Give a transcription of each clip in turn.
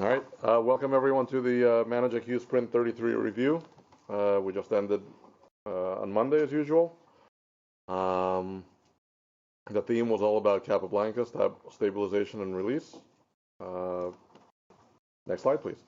All right, welcome everyone to the Manage IQ Sprint 33 review. We just ended on Monday as usual. The theme was all about Capablanca, stabilization and release. Next slide, please.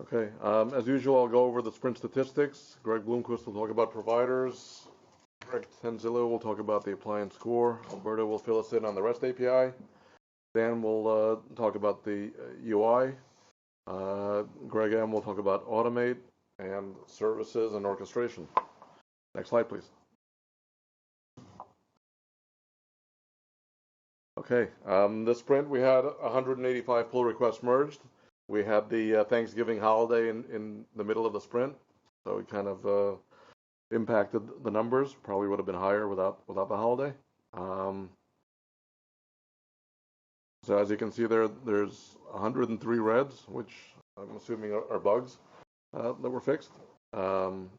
Okay, as usual, I'll go over the sprint statistics. Greg Blomquist will talk about providers. Greg Tanzillo will talk about the appliance score. Alberto will fill us in on the REST API. Dan will talk about the UI. Greg M will talk about automate and services and orchestration. Next slide, please. Okay, this sprint we had 185 pull requests merged. We had the Thanksgiving holiday in the middle of the sprint, so it kind of impacted the numbers. Probably would have been higher without the holiday. So as you can see there's 103 reds, which I'm assuming are bugs that were fixed, and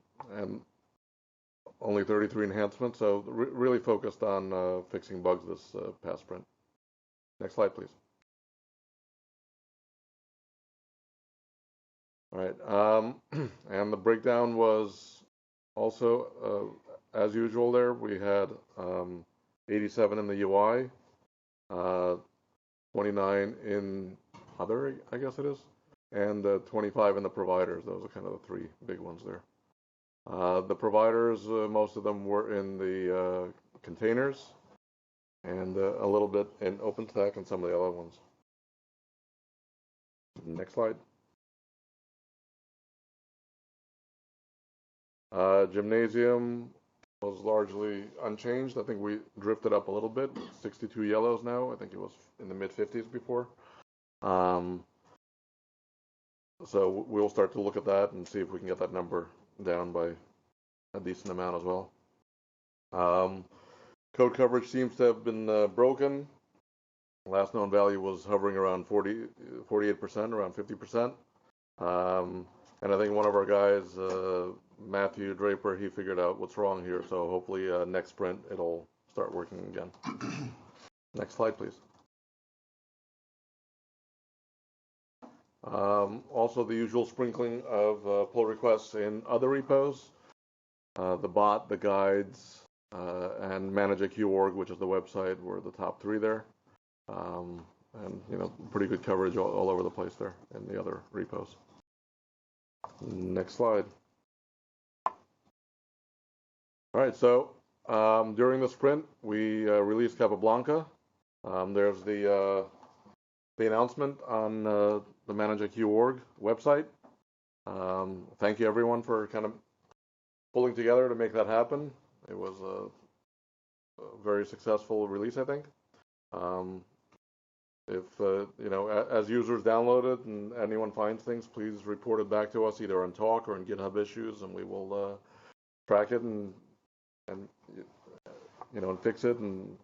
only 33 enhancements. So really focused on fixing bugs this past sprint. Next slide, please. All right, and the breakdown was also as usual. There we had 87 in the UI, 29 in other, I guess it is, and 25 in the providers. Those are kind of the three big ones there. The providers, most of them were in the containers, and a little bit in OpenStack and some of the other ones. Next slide. Gymnasium was largely unchanged. I think we drifted up a little bit, 62 yellows now. I think it was in the mid-50s before. So we'll start to look at that and see if we can get that number down by a decent amount as well. Code coverage seems to have been broken. Last known value was hovering around 48%, around 50%. And I think one of our guys, Matthew Draper, he figured out what's wrong here. So hopefully next sprint, it'll start working again. Next slide, please. Also the usual sprinkling of pull requests in other repos. The bot, the guides, and Manage IQ.org, which is the website, were the top three there. And pretty good coverage all over the place there in the other repos. Next slide. All right, so during the sprint, we released Capablanca. There's the announcement on the Manage IQ.org website. Thank you everyone for kind of pulling together to make that happen. It was a very successful release, I think. If as users download it and anyone finds things, please report it back to us either on Talk or in GitHub issues, and we will track it and fix it and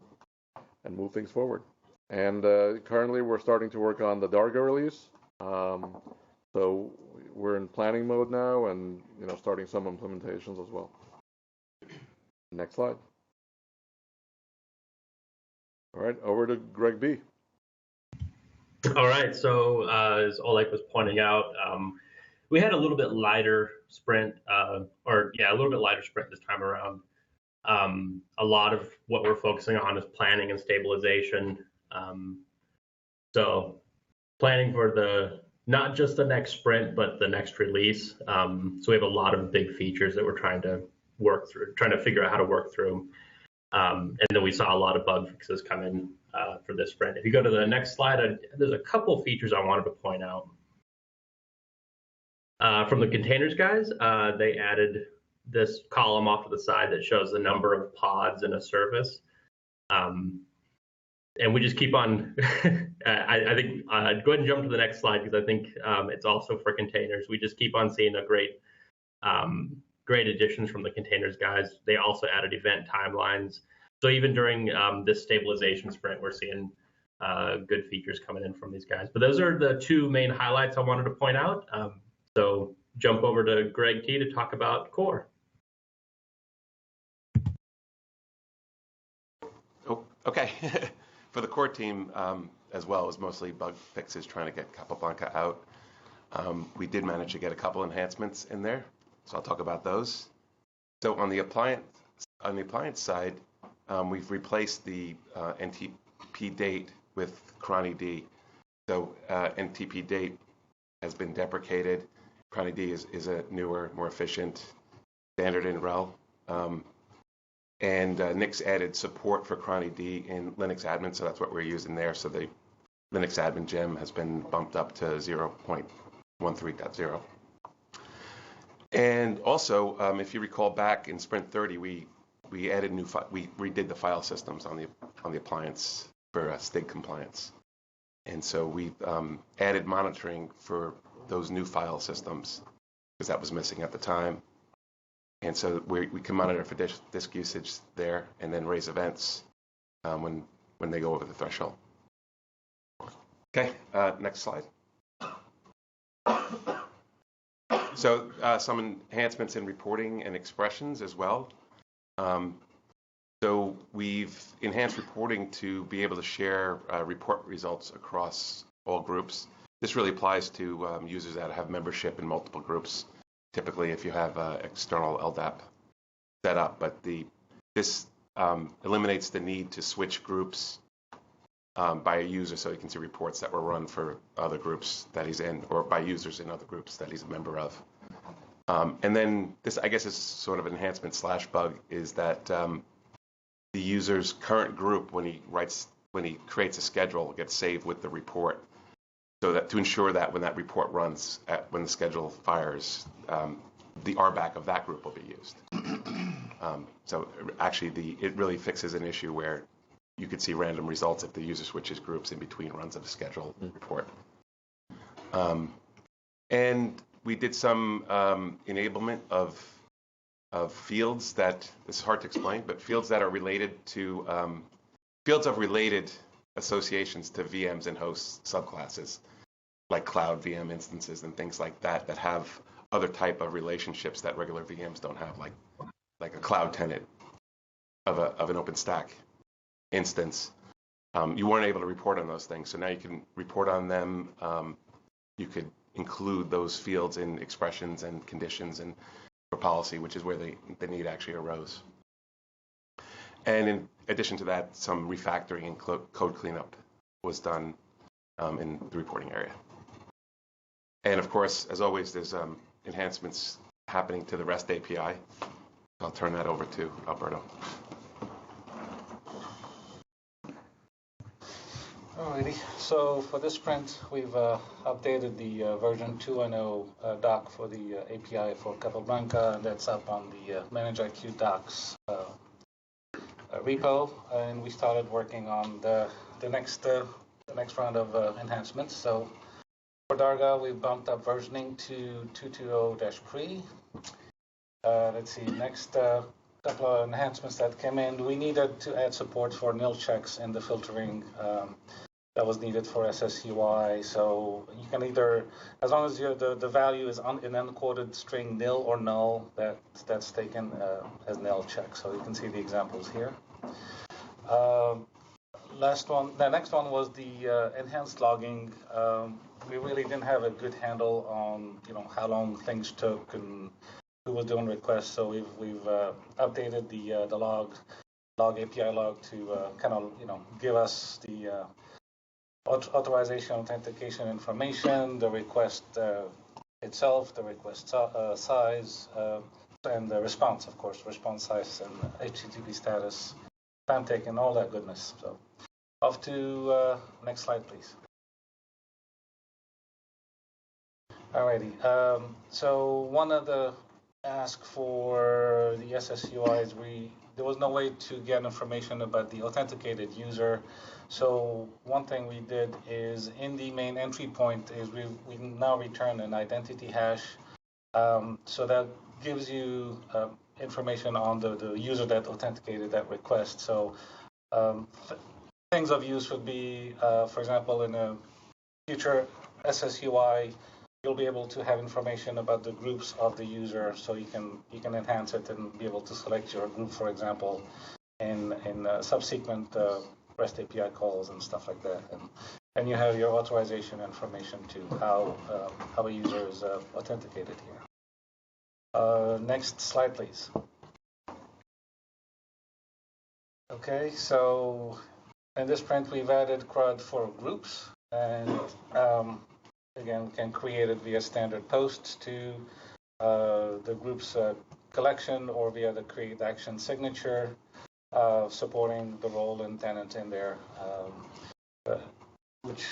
move things forward. And currently we're starting to work on the Darga release. So we're in planning mode now, and starting some implementations as well. Next slide. All right, over to Greg B. All right, so as Oleg was pointing out, we had a little bit lighter sprint, a little bit lighter sprint this time around. A lot of what we're focusing on is planning and stabilization. So planning for not just the next sprint, but the next release. So we have a lot of big features that we're trying to work through, trying to figure out how to work through. And then we saw a lot of bug fixes come in for this sprint. If you go to the next slide, there's a couple features I wanted to point out. From the containers guys, they added this column off to the side that shows the number of pods in a service. And we just keep on, I think, go ahead and jump to the next slide, because I think it's also for containers. We just keep on seeing a great additions from the containers guys. They also added event timelines. So even during this stabilization sprint, we're seeing good features coming in from these guys. But those are the two main highlights I wanted to point out. So jump over to Greg T to talk about core. Okay, for the core team, as well, it was mostly bug fixes trying to get Capablanca out. We did manage to get a couple enhancements in there, so I'll talk about those. So on the appliance side, we've replaced the NTP date with Chrony D. So NTP date has been deprecated. Chrony D is a newer, more efficient standard in RHEL. And Nix added support for Chrony D in Linux admin, so that's what we're using there. So the Linux admin gem has been bumped up to 0.13.0. And also, if you recall back in Sprint33, we added we redid the file systems on the appliance for STIG compliance. And so we've added monitoring for those new file systems because that was missing at the time. And so we can monitor for disk usage there and then raise events when they go over the threshold. Okay, next slide. So some enhancements in reporting and expressions as well. So we've enhanced reporting to be able to share report results across all groups. This really applies to users that have membership in multiple groups. Typically, if you have external LDAP set up, but this eliminates the need to switch groups by a user, so you can see reports that were run for other groups that he's in, or by users in other groups that he's a member of. And then this, I guess, is sort of enhancement / bug, is that the user's current group, when he creates a schedule, gets saved with the report, so that to ensure that when that report runs, when the schedule fires, the RBAC of that group will be used. So actually, it really fixes an issue where you could see random results if the user switches groups in between runs of the schedule report. And we did some enablement of fields that, this is hard to explain, but fields that are related to, fields of related associations to VMs and host subclasses, like cloud VM instances and things like that, that have other type of relationships that regular VMs don't have, like a cloud tenant of an OpenStack instance. You weren't able to report on those things, so now you can report on them. You could include those fields in expressions and conditions and for policy, which is where the need actually arose. And in addition to that, some refactoring and code cleanup was done in the reporting area. And of course, as always, there's enhancements happening to the REST API. I'll turn that over to Alberto. Alrighty, so for this sprint, we've updated the version 2.0 doc for the API for Capablanca, and that's up on the ManageIQ docs repo, and we started working on the next round of enhancements. So for Darga, we bumped up versioning to 2.2.0-pre. Let's see, next couple of enhancements that came in. We needed to add support for nil checks in the filtering that was needed for SSUI. So you can either, as long as the value is an uncoded string nil or null, that's taken as nil check. So you can see the examples here. The next one was the enhanced logging. We really didn't have a good handle on how long things took and who was doing requests. So we've updated the log API log to kind of give us the authorization authentication information, the request itself, the request size, and the response, of course, response size and HTTP status, time taken, all that goodness. So off to next slide, please. Alrighty. So one of the asks for the SSUI is there was no way to get information about the authenticated user. So one thing we did is in the main entry point is we now return an identity hash. So that gives you information on the user that authenticated that request. So things of use would be, for example, in a future SSUI, you'll be able to have information about the groups of the user, so you can enhance it and be able to select your group, for example, in in subsequent REST API calls and stuff like that. And you have your authorization information too, how a user is authenticated here. Next slide, please. Okay, so in this print we've added CRUD for groups, and again, can create it via standard posts to the group's collection or via the create action signature, supporting the role and tenant in there, which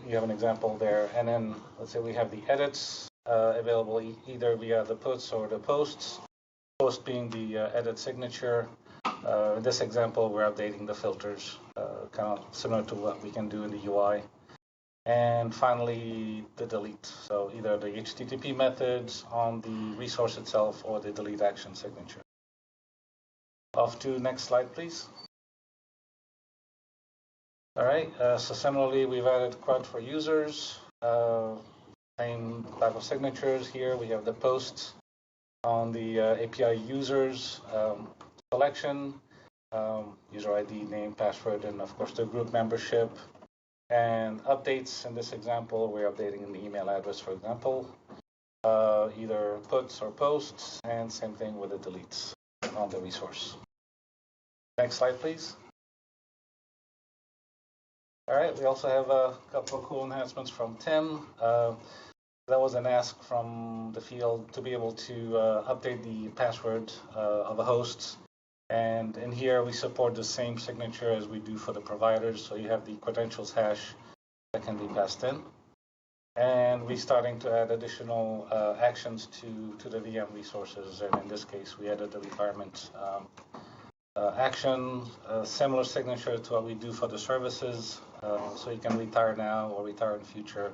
you have an example there. And then let's say we have the edits available either via the puts or the posts, post being the edit signature. In this example, we're updating the filters, kind of similar to what we can do in the UI. And finally, the delete. So either the HTTP methods on the resource itself or the delete action signature. Off to next slide, please. All right, so similarly, we've added CRUD for users. Same type of signatures here. We have the posts on the API users selection, user ID, name, password, and of course the group membership. And updates, in this example, we're updating an email address, for example, either puts or posts, and same thing with the deletes on the resource. Next slide, please. All right, we also have a couple of cool enhancements from Tim. That was an ask from the field to be able to update the password of a host. And in here, we support the same signature as we do for the providers. So you have the credentials hash that can be passed in. And we're starting to add additional actions to the VM resources. And in this case, we added the requirement action, similar signature to what we do for the services. So you can retire now or retire in future,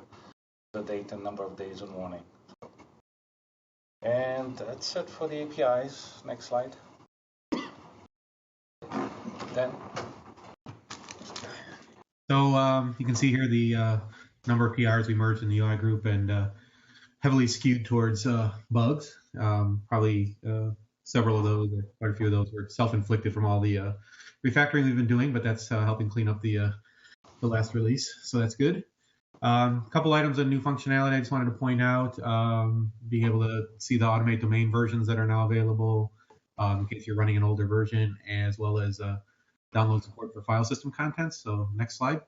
the date and number of days and warning. And that's it for the APIs. Next slide. Then. So you can see here the number of PRs we merged in the UI group, and heavily skewed towards bugs. Probably several of those, or quite a few of those, were self-inflicted from all the refactoring we've been doing, but that's helping clean up the last release, so that's good. Couple items of new functionality I just wanted to point out. Being able to see the automate domain versions that are now available in case you're running an older version, as well as download support for file system contents. So next slide.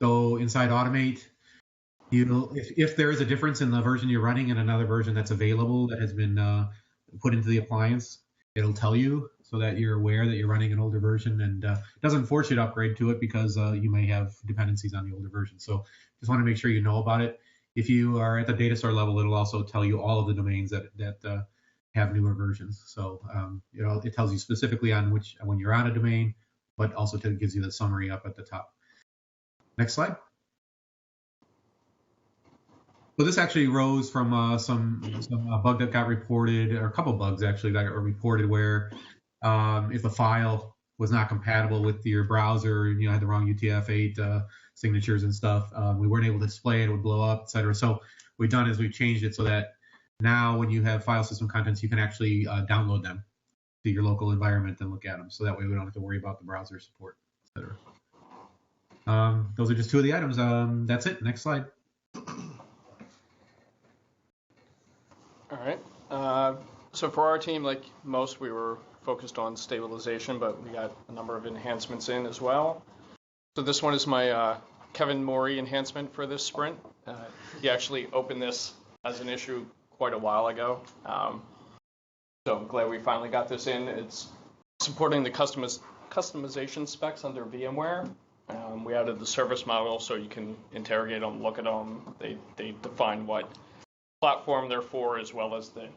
So inside automate, if there is a difference in the version you're running and another version that's available that has been put into the appliance, it'll tell you so that you're aware that you're running an older version, and it doesn't force you to upgrade to it because you may have dependencies on the older version. So just want to make sure you know about it. If you are at the data store level, it'll also tell you all of the domains that have newer versions. So it tells you specifically on when you're on a domain, but also gives you the summary up at the top. Next slide. So this actually arose from some bug that got reported, or a couple bugs actually that got reported, where if a file was not compatible with your browser, had the wrong UTF-8 signatures and stuff, we weren't able to display it, it would blow up, etc. So what we've done is we've changed it so that now when you have file system contents, you can actually download them to your local environment and look at them. So that way we don't have to worry about the browser support, etc. Those are just two of the items. That's it. Next slide. All right. So for our team, like most, we were focused on stabilization, but we got a number of enhancements in as well. So this one is my Kevin Morey enhancement for this sprint. He actually opened this as an issue quite a while ago. So I'm glad we finally got this in. It's supporting the customization specs under VMware. We added the service model so you can interrogate them, look at them. They define what platform they're for, as well as the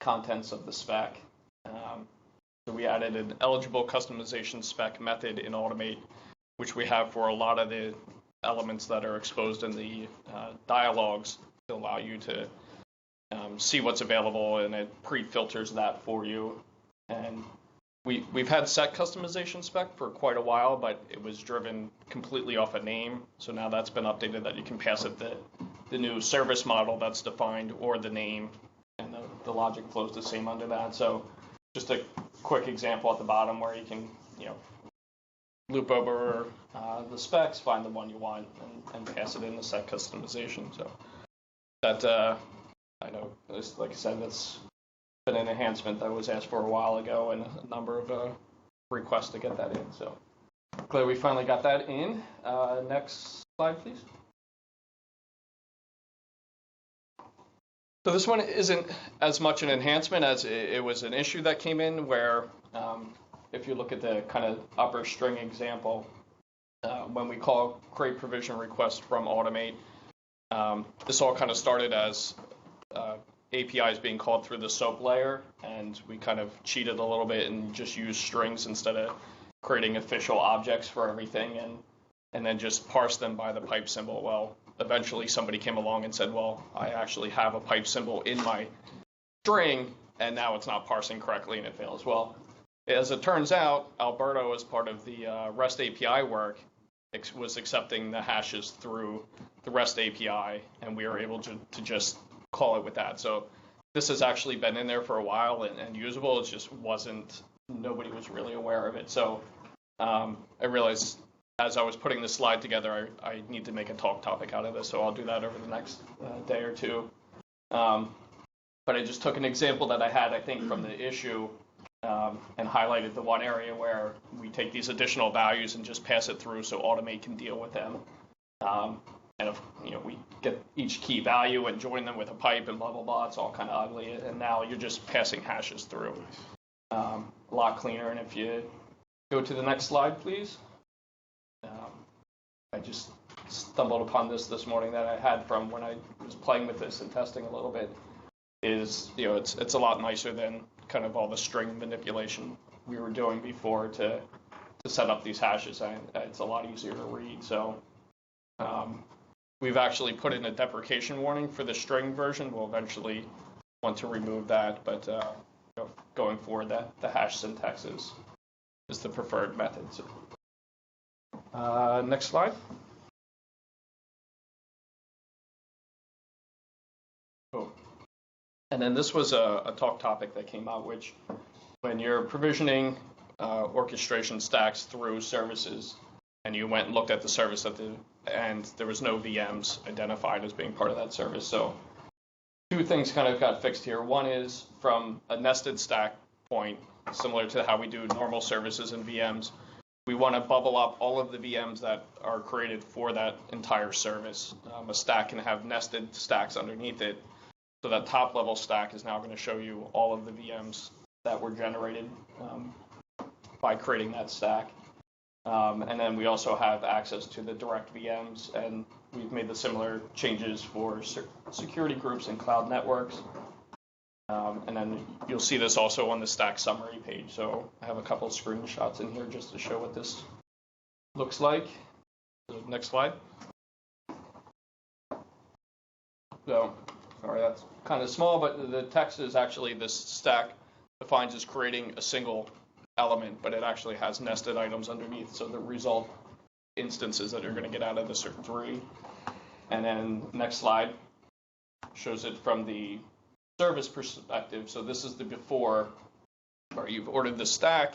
contents of the spec. So we added an eligible customization spec method in Automate, which we have for a lot of the elements that are exposed in the dialogues to allow you to see what's available, and it pre-filters that for you. And we've had set customization spec for quite a while, but it was driven completely off a name. So now that's been updated that you can pass it the new service model that's defined or the name, and the logic flows the same under that. So just a quick example at the bottom where you can, loop over the specs, find the one you want, and pass it in the set customization. So that, I know, like I said, that's been an enhancement that was asked for a while ago, and a number of requests to get that in. So glad we finally got that in. Next slide, please. So this one isn't as much an enhancement as it was an issue that came in where, if you look at the kind of upper string example, when we call create provision request from Automate, this all kind of started as APIs being called through the SOAP layer, and we kind of cheated a little bit and just used strings instead of creating official objects for everything, and then just parse them by the pipe symbol. Well, eventually somebody came along and said, well, I actually have a pipe symbol in my string, and now it's not parsing correctly and it fails. Well, as it turns out, Alberto, as part of the REST API work, was accepting the hashes through the REST API, and we were able to just call it with that. So this has actually been in there for a while and usable. It just nobody was really aware of it. So I realized as I was putting this slide together, I need to make a talk topic out of this, so I'll do that over the next day or two. But I just took an example that I had, I think, from the issue, and highlighted the one area where we take these additional values and just pass it through so Automate can deal with them. And if we get each key value and join them with a pipe and blah blah blah, it's all kind of ugly. And now you're just passing hashes through. A lot cleaner. And if you go to the next slide, please. I just stumbled upon this morning that I had from when I was playing with this and testing a little bit. Is it's a lot nicer than kind of all the string manipulation we were doing before to set up these hashes, and it's a lot easier to read. So we've actually put in a deprecation warning for the string version. We'll eventually want to remove that, but going forward, the hash syntax is the preferred method. So, next slide. Oh. And then this was a talk topic that came out, which when you're provisioning orchestration stacks through services, and you went and looked at the service and there was no VMs identified as being part of that service. So two things kind of got fixed here. One is from a nested stack point, similar to how we do normal services and VMs, we want to bubble up all of the VMs that are created for that entire service. A stack can have nested stacks underneath it. So that top level stack is now going to show you all of the VMs that were generated by creating that stack. And then we also have access to the direct VMs, and we've made the similar changes for security groups and cloud networks. And then you'll see this also on the stack summary page. So I have a couple of screenshots in here just to show what this looks like. So next slide. So, sorry, that's kind of small, but the text is actually this stack defines as creating a single element, but it actually has nested items underneath. So the result instances that you're going to get out of this are 3. And then next slide shows it from the service perspective. So this is the before, where you've ordered the stack,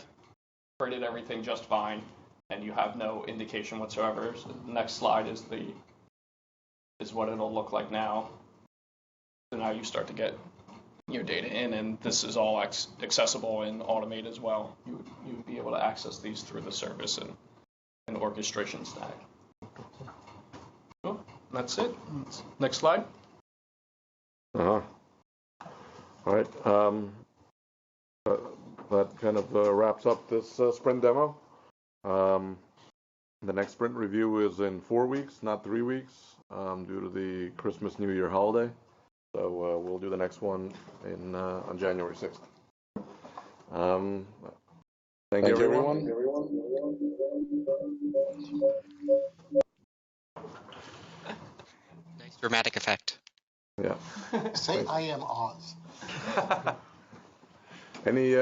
created everything just fine, and you have no indication whatsoever. So the next slide is what it'll look like now. So now you start to get your data in, and this is all accessible in Automate as well. You would be able to access these through the service and orchestration stack. Oh, that's it. Next slide. All right. That kind of wraps up this sprint demo. The next sprint review is in 4 weeks, not 3 weeks, due to the Christmas New Year holiday. So we'll do the next one on January 6th. Thank you, everyone. Nice dramatic effect. Yeah. Say I am Oz. Any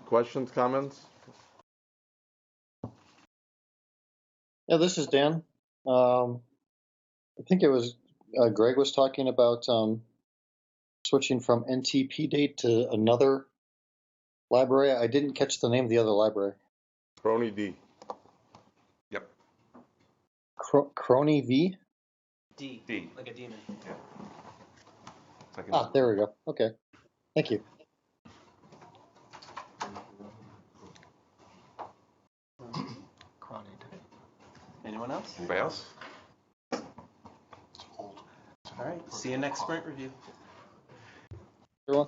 questions, comments? Yeah, this is Dan. I think it was Greg was talking about switching from NTP date to another Library. I didn't catch the name of the other library. Crony D. Yep. Crony V? D. D. Like a demon. Yeah. It's like Ah, there we go. Okay. Thank you. Anyone else? Anybody else? All right. See you next sprint review. Everyone.